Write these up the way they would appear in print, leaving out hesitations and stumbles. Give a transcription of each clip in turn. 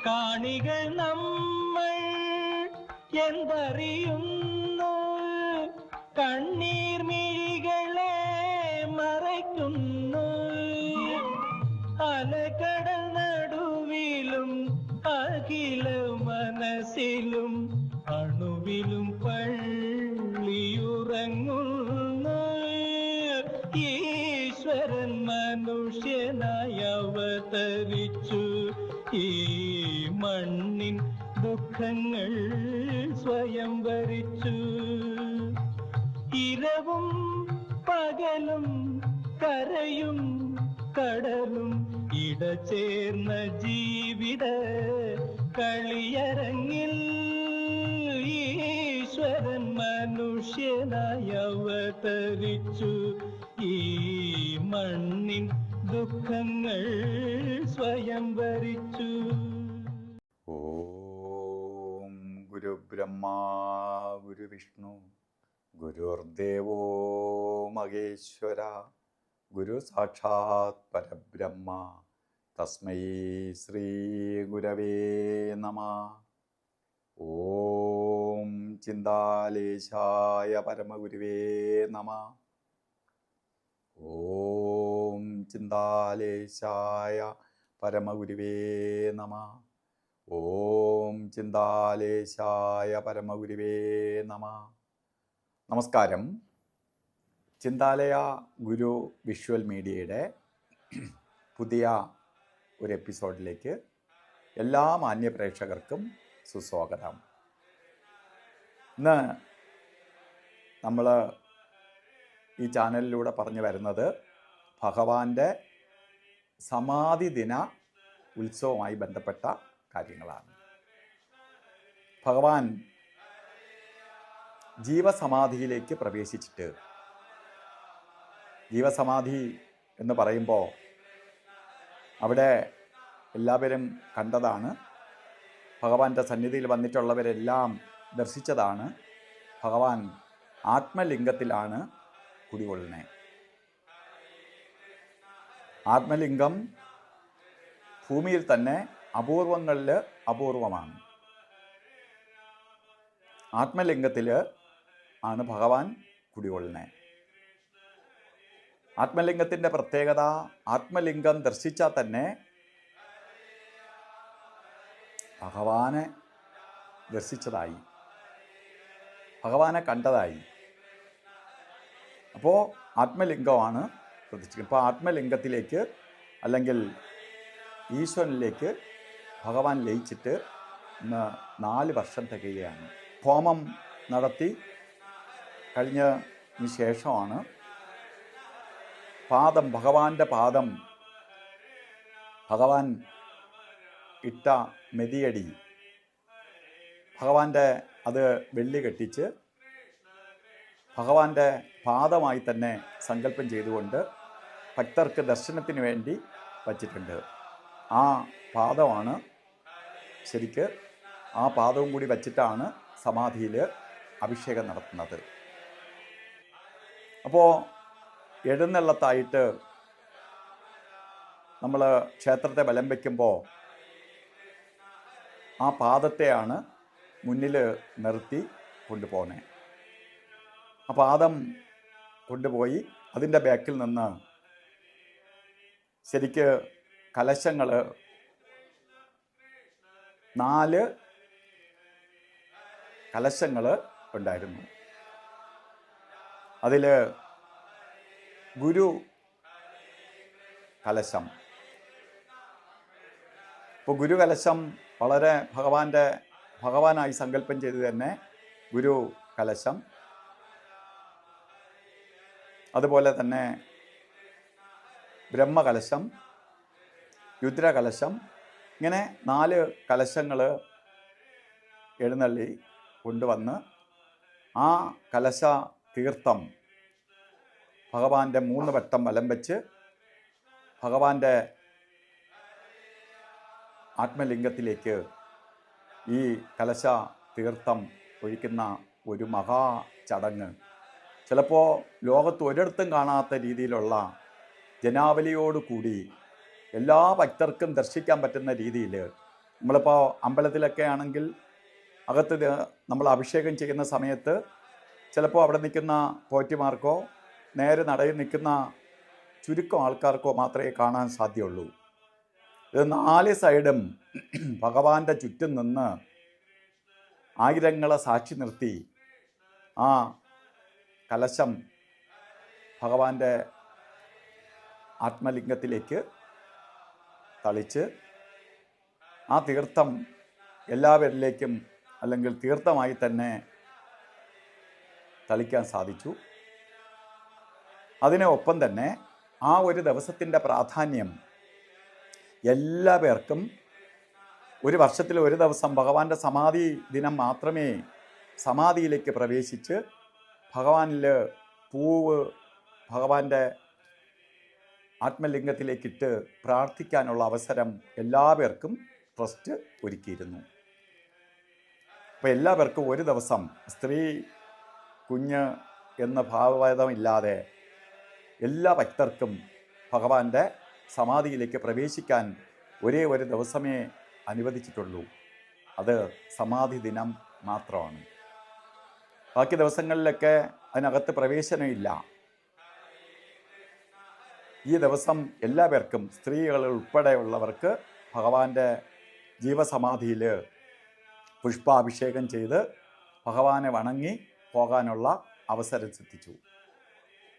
കാണികൾ നമ്മൾ എന്തറിയുന്നു, കണ്ണീർ മിഴികളെ മറയ്ക്കുന്നു. അലകടൽ നടുവിലും അഖില മനസ്സിലും അണുവിലും പള്ളിയുറങ്ങുന്നു. ഈശ്വരൻ മനുഷ്യനായി അവതരിച്ചു, ഈ മണ്ണിൻ ദുഃഖങ്ങൾ സ്വയം വരിച്ചു. ഇരവും പകലും കരയും കടലും ഇടചേർന്ന ജീവിത കളിയരങ്ങിൽ ഈശ്വരൻ മനുഷ്യനായി അവതരിച്ചു, ഈ മണ്ണിൻ ദുഃഖങ്ങൾ സ്വയം വരിച്ചു. ഓം ഗുരുബ്രഹ്മാ ഗുരുവിഷ്ണു ഗുരുർദേവോ മഹേശ്വര ഗുരു സാക്ഷാത് പരബ്രഹ്മ തസ്മൈ ശ്രീ ഗുരവേ നമഃ. ഓം ചിന്താലേശായ പരമഗുരുവേ നമഃ. ഓം ചിന്താലേശായ പരമഗുരുവേ നമഃ. ഓം ചിന്താലേശായ പരമഗുരുവേ നമഃ. നമസ്കാരം. ചിന്താലയ ഗുരു വിഷ്വൽ മീഡിയയുടെ പുതിയ ഒരു എപ്പിസോഡിലേക്ക് എല്ലാ മാന്യ പ്രേക്ഷകർക്കും സുസ്വാഗതം. ഇന്ന് നമ്മൾ ഈ ചാനലിലൂടെ പറഞ്ഞു വരുന്നത് ഭഗവാന്റെ സമാധി ദിന ഉത്സവവുമായി ബന്ധപ്പെട്ട കാര്യങ്ങളാണ്. ഭഗവാൻ ജീവസമാധിയിലേക്ക് പ്രവേശിച്ചിട്ട്, ജീവസമാധി എന്ന് പറയുമ്പോൾ അവിടെ എല്ലാവരും കണ്ടതാണ്, ഭഗവാന്റെ സന്നിധിയിൽ വന്നിട്ടുള്ളവരെല്ലാം ദർശിച്ചതാണ്, ഭഗവാൻ ആത്മലിംഗത്തിലാണ് കുടികൊള്ളുന്നത്. ആത്മലിംഗം ഭൂമിയിൽ തന്നെ അപൂർവങ്ങളിൽ അപൂർവമാണ്. ആത്മലിംഗത്തിൽ ആണ് ഭഗവാൻ കുടികൊള്ളുന്നത്. ആത്മലിംഗത്തിൻ്റെ പ്രത്യേകത, ആത്മലിംഗം ദർശിച്ചാൽ തന്നെ ഭഗവാനെ ദർശിച്ചതായി, ഭഗവാനെ കണ്ടതായി. അപ്പോൾ ആത്മലിംഗമാണ് പ്രതീക്ഷിക്കുന്നത്. ഇപ്പോൾ ആത്മലിംഗത്തിലേക്ക് അല്ലെങ്കിൽ ഈശ്വരനിലേക്ക് ഭഗവാൻ ലയിച്ചിട്ട് ഇന്ന് 4 വർഷം തികയുകയാണ്. ഹോമം നടത്തി കഴിഞ്ഞതിന് ശേഷമാണ് പാദം, ഭഗവാന്റെ പാദം, ഭഗവാൻ ഇട്ട മെതിയടി, ഭഗവാന്റെ അത് വെള്ളി കെട്ടിച്ച് ഭഗവാന്റെ പാദമായി തന്നെ സങ്കല്പം ചെയ്തുകൊണ്ട് ഭക്തർക്ക് ദർശനത്തിന് വേണ്ടി വച്ചിട്ടുണ്ട്. ആ പാദമാണ് ശരിക്ക്, ആ പാദവും കൂടി വച്ചിട്ടാണ് സമാധിയിൽ അഭിഷേകം നടത്തുന്നത്. അപ്പോൾ എഴുന്നള്ളത്തായിട്ട് നമ്മൾ ക്ഷേത്രത്തെ വലം വയ്ക്കുമ്പോൾ ആ പാദത്തെയാണ് മുന്നിൽ നിർത്തി കൊണ്ടുപോകുന്നത്. ആ പാദം കൊണ്ടുപോയി അതിൻ്റെ ബാക്കിൽ നിന്ന് ശരിക്ക് കലശങ്ങൾ 4 കലശങ്ങൾ ഉണ്ടായിരുന്നു. അതിൽ ഗുരു കലശം, ഇപ്പോൾ ഗുരു കലശം വളരെ ഭഗവാനായി സങ്കല്പം ചെയ്ത് തന്നെ ഗുരു കലശം, അതുപോലെ തന്നെ ബ്രഹ്മകലശം, രുദ്രകലശം, ഇങ്ങനെ 4 കലശങ്ങൾ എഴുന്നള്ളി കൊണ്ടുവന്ന് ആ കലശ തീർത്ഥം ഭഗവാന്റെ 3 വട്ടം വലം വെച്ച് ഭഗവാന്റെ ആത്മലിംഗത്തിലേക്ക് ഈ കലശ തീർത്ഥം ഒഴിക്കുന്ന ഒരു മഹാ ചടങ്ങ്, ചിലപ്പോൾ ലോകത്ത് ഒരിടത്തും കാണാത്ത രീതിയിലുള്ള ജനാവലിയോടുകൂടി എല്ലാ ഭക്തർക്കും ദർശിക്കാൻ പറ്റുന്ന രീതിയിൽ നമ്മളിപ്പോൾ അമ്പലത്തിലൊക്കെ ആണെങ്കിൽ അകത്ത് നമ്മൾ അഭിഷേകം ചെയ്യുന്ന സമയത്ത് ചിലപ്പോൾ അവിടെ നിൽക്കുന്ന പോറ്റിമാർക്കോ നേരെ നടയിൽ നിൽക്കുന്ന ചുരുക്കം ആൾക്കാർക്കോ മാത്രമേ കാണാൻ സാധ്യമുള്ളൂ. ഇത് 4 സൈഡും ഭഗവാന്റെ ചുറ്റും നിന്ന് ആയിരങ്ങളെ സാക്ഷി നിർത്തി ആ കലശം ഭഗവാന്റെ ആത്മലിംഗത്തിലേക്ക് തളിച്ച് ആ തീർത്ഥം എല്ലാവരിലേക്കും അല്ലെങ്കിൽ തീർത്ഥമായി തന്നെ തളിക്കാൻ സാധിച്ചു. അതിനൊപ്പം തന്നെ ആ ഒരു ദിവസത്തിൻ്റെ പ്രാധാന്യം എല്ലാ പേർക്കും ഒരു വർഷത്തിൽ ഒരു ദിവസം ഭഗവാന്റെ സമാധി ദിനം മാത്രമേ സമാധിയിലേക്ക് പ്രവേശിച്ച് ഭഗവാനിൽ പൂവ് ഭഗവാന്റെ ആത്മലിംഗത്തിലേക്കിട്ട് പ്രാർത്ഥിക്കാനുള്ള അവസരം എല്ലാ പേർക്കും ട്രസ്റ്റ് ഒരുക്കിയിരുന്നു. അപ്പോൾ എല്ലാവർക്കും ഒരു ദിവസം സ്ത്രീ കുഞ്ഞ് എന്ന ഭാവഭേദമില്ലാതെ എല്ലാ ഭക്തർക്കും ഭഗവാന്റെ സമാധിയിലേക്ക് പ്രവേശിക്കാൻ ഒരേ ഒരു ദിവസമേ അനുവദിച്ചിട്ടുള്ളൂ. അത് സമാധി ദിനം മാത്രമാണ്. ബാക്കി ദിവസങ്ങളിലൊക്കെ അതിനകത്ത് പ്രവേശനമില്ല. ഈ ദിവസം എല്ലാ പേർക്കും സ്ത്രീകൾ ഉൾപ്പെടെയുള്ളവർക്ക് ഭഗവാന്റെ ജീവസമാധിയിൽ പുഷ്പാഭിഷേകം ചെയ്ത് ഭഗവാനെ വണങ്ങി പോകാനുള്ള അവസരം സിദ്ധിച്ചു.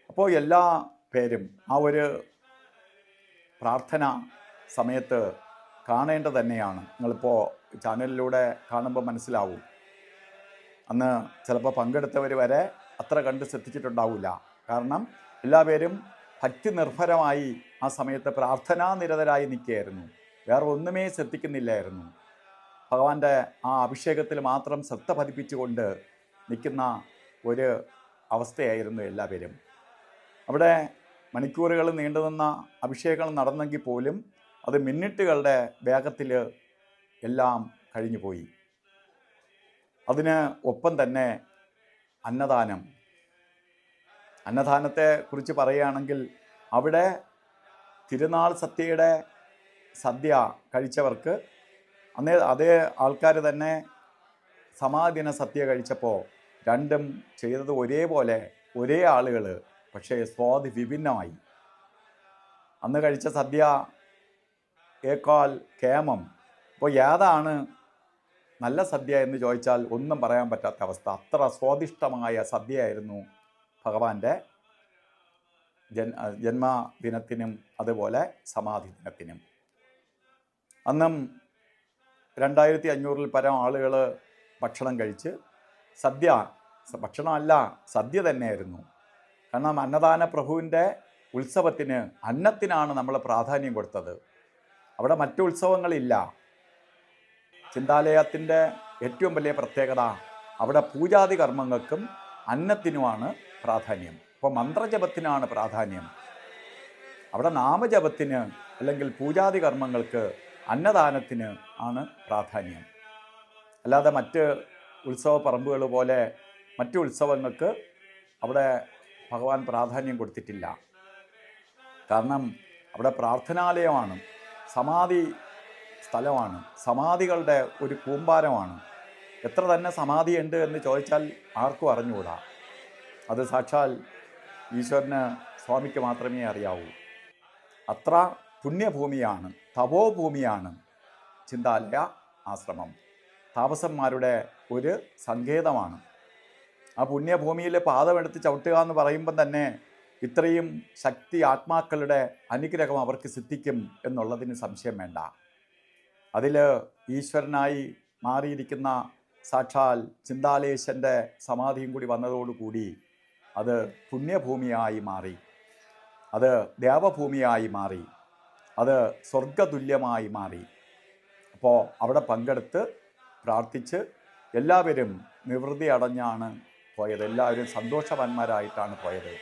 അപ്പോൾ എല്ലാ പേരും ആ ഒരു പ്രാർത്ഥന സമയത്ത് കാണേണ്ടത് തന്നെയാണ്. നിങ്ങളിപ്പോൾ ചാനലിലൂടെ കാണുമ്പോൾ മനസ്സിലാവും. അന്ന് ചിലപ്പോൾ പങ്കെടുത്തവർ വരെ അത്ര കണ്ട് ശ്രദ്ധിച്ചിട്ടുണ്ടാവില്ല. കാരണം എല്ലാവരും ഭക്തി നിർഭരമായി ആ സമയത്ത് പ്രാർത്ഥനാനിരതരായി നിൽക്കുകയായിരുന്നു. വേറെ ഒന്നുമേ ശ്രദ്ധിക്കുന്നില്ലായിരുന്നു. ഭഗവാന്റെ ആ അഭിഷേകത്തിൽ മാത്രം ശ്രദ്ധ പതിപ്പിച്ചുകൊണ്ട് നിൽക്കുന്ന ഒരു അവസ്ഥയായിരുന്നു എല്ലാവരും. അവിടെ മണിക്കൂറുകൾ നീണ്ടുനിന്ന അഭിഷേകം നടന്നെങ്കിൽ പോലും അത് മിനിറ്റുകളുടെ വേഗത്തിൽ എല്ലാം കഴിഞ്ഞു പോയി. അതിന് ഒപ്പം തന്നെ അന്നദാനത്തെ കുറിച്ച് പറയുകയാണെങ്കിൽ അവിടെ തിരുനാൾ സദ്യയുടെ സദ്യ കഴിച്ചവർക്ക് അതേ ആൾക്കാർ തന്നെ സമാധിന സദ്യ കഴിച്ചപ്പോൾ രണ്ടും ചെയ്തത് ഒരേപോലെ ഒരേ ആളുകൾ, പക്ഷേ സ്വാദ് വിഭിന്നമായി. അന്ന് കഴിച്ച സദ്യ ഏക്കാൾ കേമം. അപ്പോൾ ഏതാണ് നല്ല സദ്യ എന്ന് ചോദിച്ചാൽ ഒന്നും പറയാൻ പറ്റാത്ത അവസ്ഥ. അത്ര സ്വാദിഷ്ടമായ സദ്യയായിരുന്നു ഭഗവാന്റെ ജന്മദിനത്തിനും അതുപോലെ സമാധി ദിനത്തിനും. അന്നും 2500-ൽ പരം ആളുകൾ ഭക്ഷണം കഴിച്ച് ഭക്ഷണമല്ല സദ്യ തന്നെയായിരുന്നു. കാരണം അന്നദാന പ്രഭുവിൻ്റെ ഉത്സവത്തിന് അന്നത്തിനാണ് നമ്മൾ പ്രാധാന്യം കൊടുത്തത്. അവിടെ മറ്റു ഉത്സവങ്ങളില്ല. ചിന്താലയത്തിൻ്റെ ഏറ്റവും വലിയ പ്രത്യേകത അവിടെ പൂജാതി കർമ്മങ്ങൾക്കും അന്നത്തിനുമാണ് പ്രാധാന്യം. അപ്പോൾ മന്ത്രജപത്തിനാണ് പ്രാധാന്യം. അവിടെ നാമജപത്തിന് അല്ലെങ്കിൽ പൂജാതി കർമ്മങ്ങൾക്ക് അന്നദാനത്തിന് ആണ് പ്രാധാന്യം. അല്ലാതെ മറ്റ് ഉത്സവ പറമ്പുകൾ പോലെ മറ്റു ഉത്സവങ്ങൾക്ക് അവിടെ ഭഗവാൻ പ്രാധാന്യം കൊടുത്തിട്ടില്ല. കാരണം അവിടെ പ്രാർത്ഥനാലയമാണ്, സമാധി സ്ഥലമാണ്, സമാധികളുടെ ഒരു കൂമ്പാരമാണ്. എത്ര തന്നെ സമാധിയുണ്ട് എന്ന് ചോദിച്ചാൽ ആർക്കും അറിഞ്ഞുകൂടാ. അത് സാക്ഷാൽ ഈശ്വരന് സ്വാമിക്ക് മാത്രമേ അറിയാവൂ. അത്ര പുണ്യഭൂമിയാണ്, തപോഭൂമിയാണ് ചിന്താലയ ആശ്രമം. താപസന്മാരുടെ ഒരു സങ്കേതമാണ്. ആ പുണ്യഭൂമിയിൽ പാദമെടുത്ത് ചവിട്ടുക എന്ന് പറയുമ്പം തന്നെ ഇത്രയും ശക്തി ആത്മാക്കളുടെ അനുഗ്രഹം അവർക്ക് സിദ്ധിക്കും എന്നുള്ളതിന് സംശയം വേണ്ട. അതിൽ ഈശ്വരനായി മാറിയിരിക്കുന്ന സാക്ഷാൽ ചിന്താലേശൻ്റെ സമാധിയും കൂടി വന്നതോടുകൂടി അത് പുണ്യഭൂമിയായി മാറി, അത് ദേവഭൂമിയായി മാറി, അത് സ്വർഗതുല്യമായി മാറി. അപ്പോൾ അവിടെ പങ്കെടുത്ത് പ്രാർത്ഥിച്ച് എല്ലാവരും നിവൃത്തി അടഞ്ഞാണ് പോയത്. എല്ലാവരും സന്തോഷവാന്മാരായിട്ടാണ് പോയത്.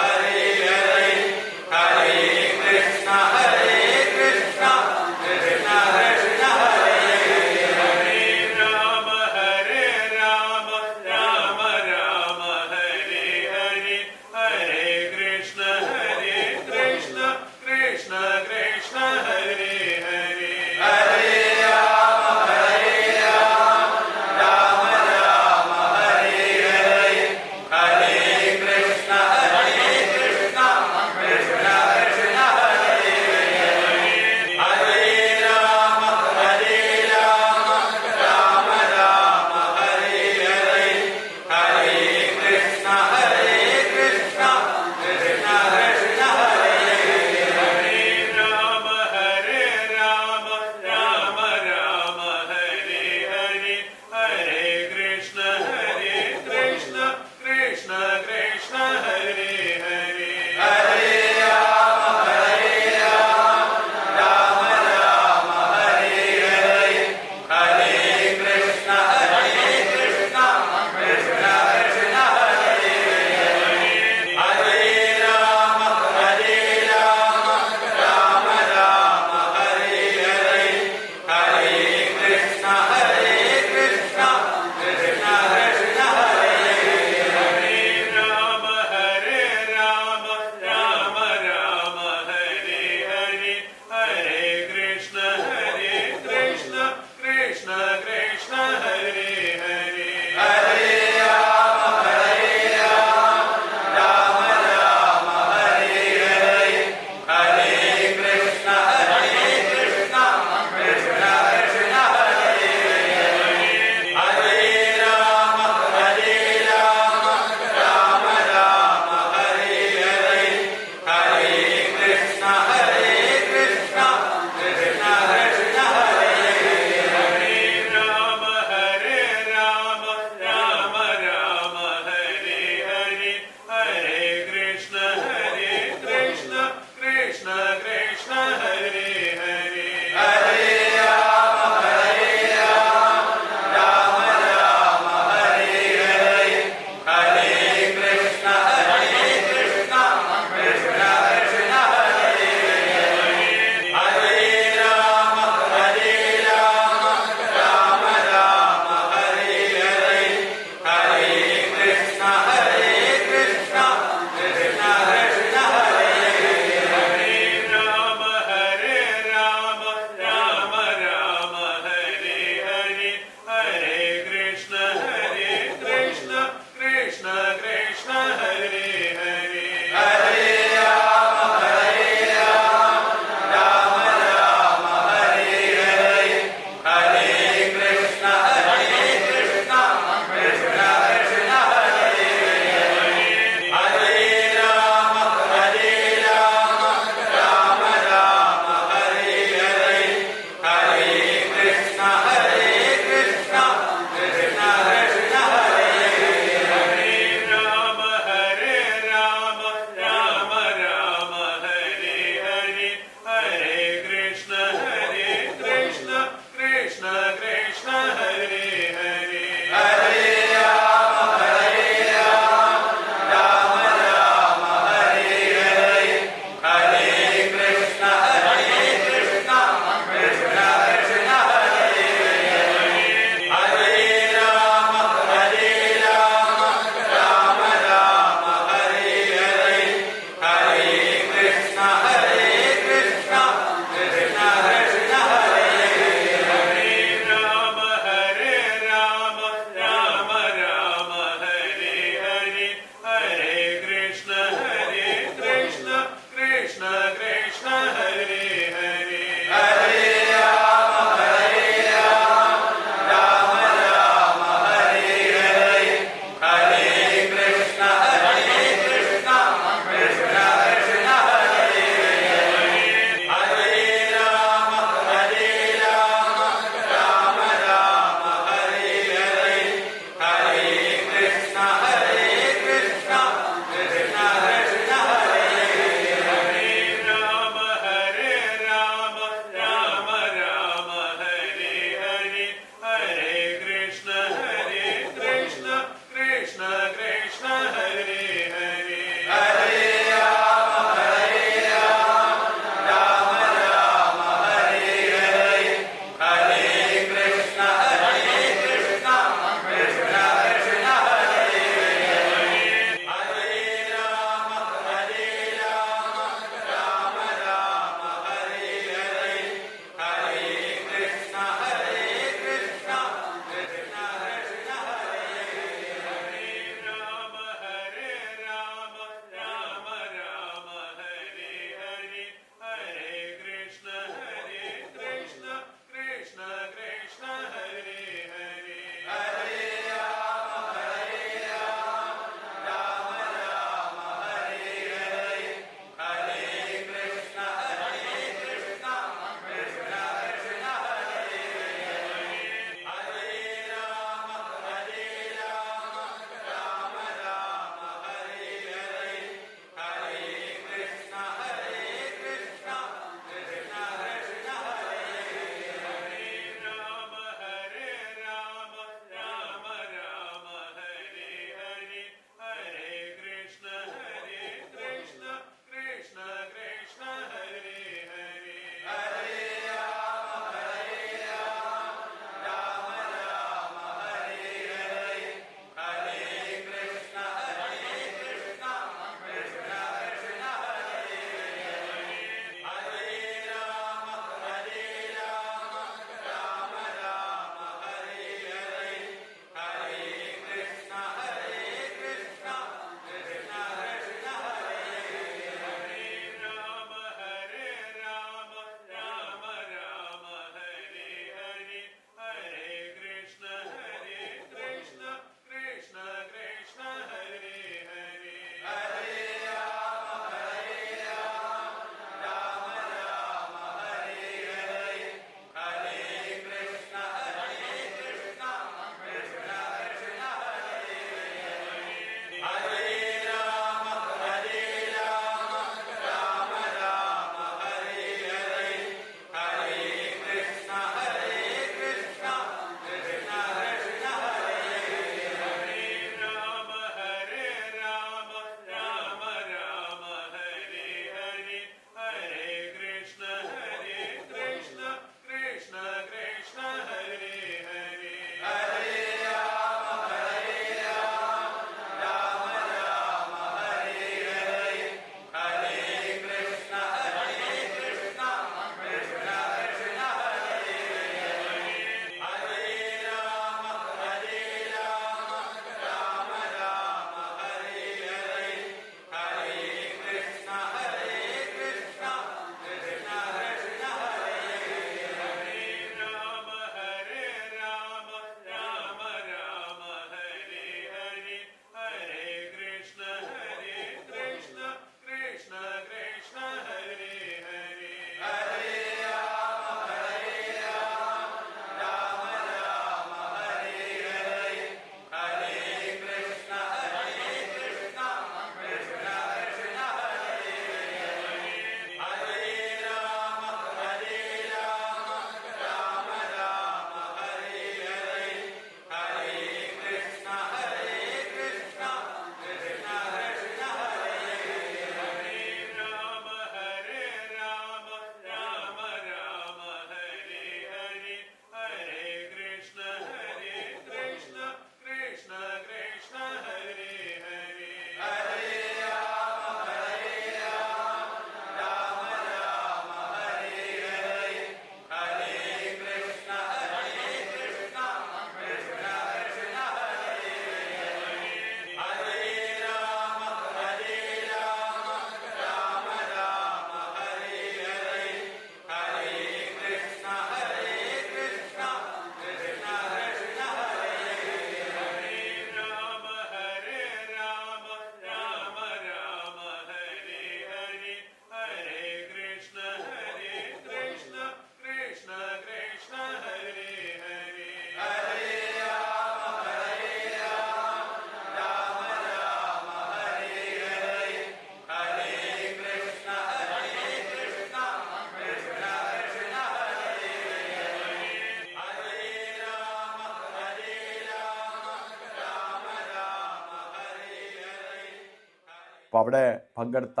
അപ്പോൾ അവിടെ പങ്കെടുത്ത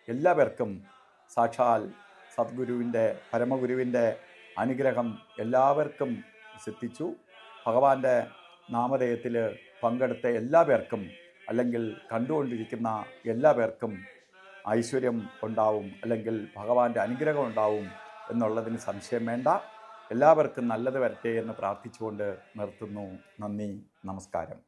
എല്ലാവർക്കും സാക്ഷാൽ സദ്ഗുരുവിൻ്റെ പരമഗുരുവിൻ്റെ അനുഗ്രഹം എല്ലാവർക്കും സിദ്ധിച്ചു. ഭഗവാന്റെ നാമധേയത്തിൽ പങ്കെടുത്ത എല്ലാവർക്കും അല്ലെങ്കിൽ കണ്ടുകൊണ്ടിരിക്കുന്ന എല്ലാവർക്കും ഐശ്വര്യം ഉണ്ടാവും, അല്ലെങ്കിൽ ഭഗവാന്റെ അനുഗ്രഹം ഉണ്ടാവും എന്നുള്ളതിന് സംശയം വേണ്ട. എല്ലാവർക്കും നല്ലത് വരട്ടെ എന്ന് പ്രാർത്ഥിച്ചുകൊണ്ട് നിർത്തുന്നു. നന്ദി, നമസ്കാരം.